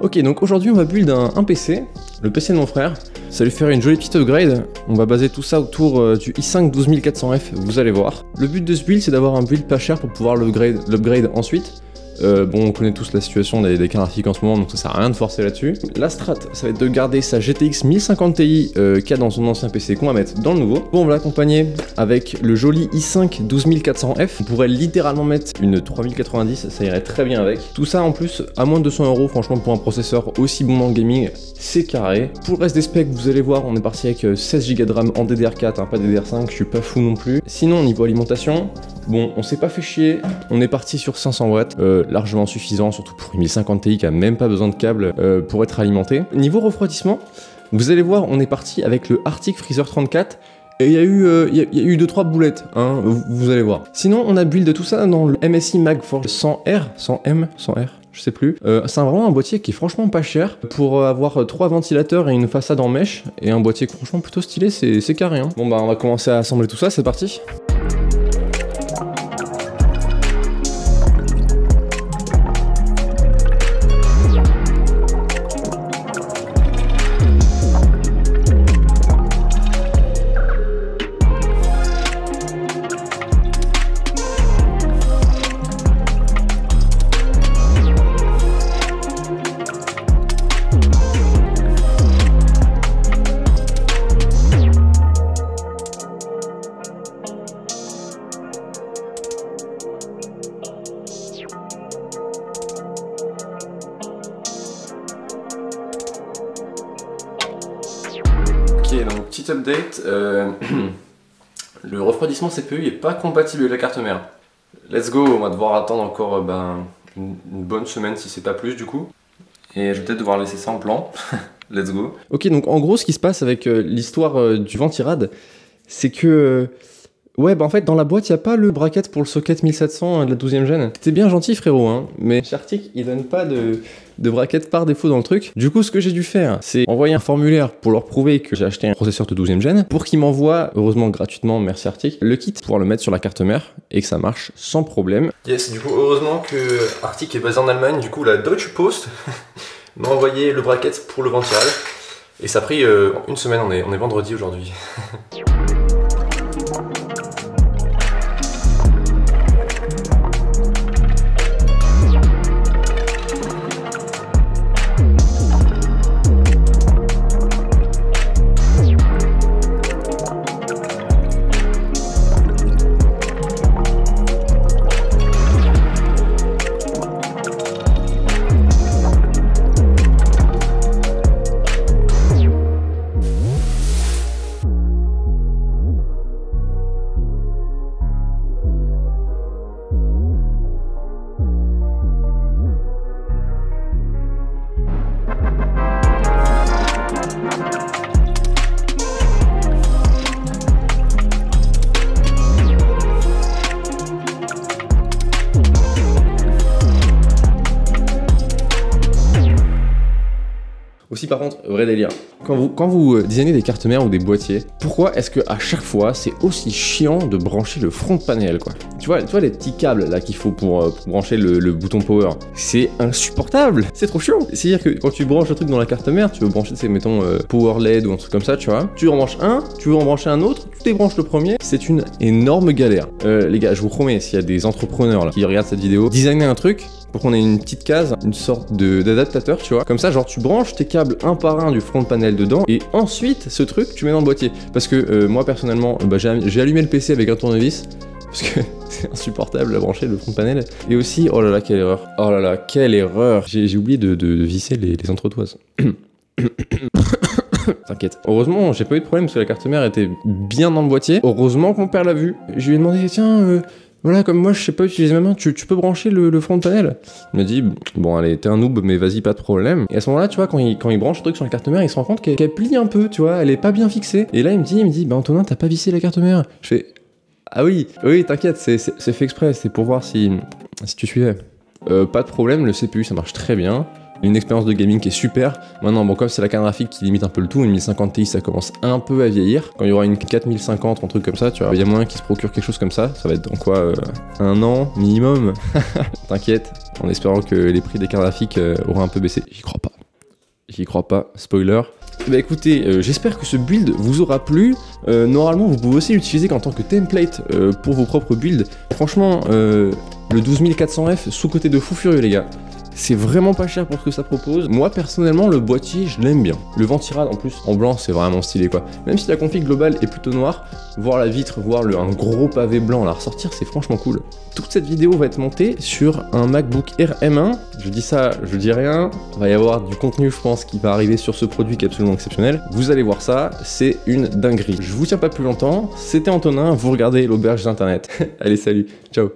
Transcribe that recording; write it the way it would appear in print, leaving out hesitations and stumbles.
Ok, donc aujourd'hui on va build un PC, le PC de mon frère. Ça lui faire une jolie petite upgrade. On va baser tout ça autour du i5 12400F, vous allez voir. Le but de ce build, c'est d'avoir un build pas cher pour pouvoir l'upgrade ensuite. Bon, on connaît tous la situation des cartes graphiques en ce moment, donc ça sert à rien de forcer là-dessus. La strat, ça va être de garder sa GTX 1050 Ti qu'il y a dans son ancien PC qu'on va mettre dans le nouveau. Bon, on va l'accompagner avec le joli i5 12400F. On pourrait littéralement mettre une 3090, ça irait très bien avec. Tout ça en plus, à moins de 200 €, franchement, pour un processeur aussi bon dans le gaming, c'est carré. Pour le reste des specs, vous allez voir, on est parti avec 16 Go de RAM en DDR4, hein, pas DDR5, je suis pas fou non plus. Sinon, niveau alimentation, bon, on s'est pas fait chier, on est parti sur 500 watts, largement suffisant, surtout pour une 1050 Ti qui a même pas besoin de câble pour être alimenté. Niveau refroidissement, vous allez voir, on est parti avec le Arctic Freezer 34 et il y a eu 2-3 boulettes, hein, vous allez voir. Sinon, on a build tout ça dans le MSI Magforge 100R, 100M, 100R, je sais plus. C'est vraiment un boîtier qui est franchement pas cher pour avoir 3 ventilateurs et une façade en mèche et un boîtier franchement plutôt stylé, c'est carré. Hein. Bon bah on va commencer à assembler tout ça, c'est parti. Donc petite update, le refroidissement CPU est pas compatible avec la carte mère. Let's go, on va devoir attendre encore une bonne semaine si c'est pas plus du coup. Et je vais peut-être devoir laisser ça en plan. Let's go. Ok, donc en gros ce qui se passe avec l'histoire du Ventirad, c'est que... ouais, bah en fait, dans la boîte, il n'y a pas le bracket pour le socket 1700 de la 12e gêne. T'es bien gentil, frérot, hein, mais chez Arctic, il donne pas de bracket par défaut dans le truc. Du coup, ce que j'ai dû faire, c'est envoyer un formulaire pour leur prouver que j'ai acheté un processeur de 12e gêne, pour qu'ils m'envoient, heureusement gratuitement, merci Arctic, le kit pour pouvoir le mettre sur la carte mère et que ça marche sans problème. Yes, du coup, heureusement que Arctic est basé en Allemagne, du coup, la Deutsche Post m'a envoyé le bracket pour le Ventirad. Et ça a pris une semaine, on est vendredi aujourd'hui. Aussi par contre, vrai délire, quand vous designez des cartes mères ou des boîtiers, pourquoi est-ce que à chaque fois c'est aussi chiant de brancher le front panel quoi? Tu vois les petits câbles là qu'il faut pour brancher le bouton power, c'est insupportable, c'est trop chiant. C'est-à-dire que quand tu branches le truc dans la carte mère, tu veux brancher, mettons power LED ou un truc comme ça, tu vois, tu en branches un, tu veux en brancher un autre, tu débranches le premier, c'est une énorme galère. Les gars, je vous promets, s'il y a des entrepreneurs là, qui regardent cette vidéo, designer un truc pour qu'on ait une petite case, une sorte d'adaptateur, tu vois. Comme ça, genre tu branches tes câbles un par un du front panel dedans et ensuite ce truc tu mets dans le boîtier. Parce que moi personnellement, j'ai allumé le PC avec un tournevis parce que c'est insupportable à brancher le front panel. Et aussi, oh là là, quelle erreur. Oh là là, quelle erreur. J'ai oublié de visser les entretoises. T'inquiète. Heureusement, j'ai pas eu de problème parce que la carte mère était bien dans le boîtier. Heureusement que mon père l'a vu. Je lui ai demandé, tiens... voilà, comme moi je sais pas utiliser ma main, tu peux brancher le front panel? Il m'a dit, bon allez, t'es un noob, mais vas-y, pas de problème. Et à ce moment-là, tu vois, quand il branche le truc sur la carte mère, il se rend compte qu'elle plie un peu, tu vois, elle est pas bien fixée. Et là, il me dit, bah Antonin, t'as pas vissé la carte mère? Je fais, ah oui, t'inquiète, c'est fait exprès, c'est pour voir si tu suivais. Pas de problème, le CPU ça marche très bien. Une expérience de gaming qui est super. Maintenant, bon, comme c'est la carte graphique qui limite un peu le tout, une 1050 Ti ça commence un peu à vieillir. Quand il y aura une 4050, un truc comme ça, tu vois, il y a moyen qu'il se procure quelque chose comme ça. Ça va être dans quoi, un an minimum. T'inquiète, en espérant que les prix des cartes graphiques auront un peu baissé. J'y crois pas. J'y crois pas, spoiler. Bah écoutez, j'espère que ce build vous aura plu. Normalement, vous pouvez aussi l'utiliser en tant que template pour vos propres builds. Franchement, le 12400F, sous-côté de fou furieux les gars. C'est vraiment pas cher pour ce que ça propose. Moi personnellement le boîtier je l'aime bien. Le ventirad en plus en blanc c'est vraiment stylé quoi. Même si la config globale est plutôt noire, voir la vitre, voir un gros pavé blanc à la ressortir c'est franchement cool. Toute cette vidéo va être montée sur un MacBook Air M1. Je dis ça, je dis rien. Il va y avoir du contenu je pense qui va arriver sur ce produit qui est absolument exceptionnel. Vous allez voir ça, c'est une dinguerie. Je vous tiens pas plus longtemps, c'était Antonin, vous regardez l'auberge d'internet. Allez salut, ciao.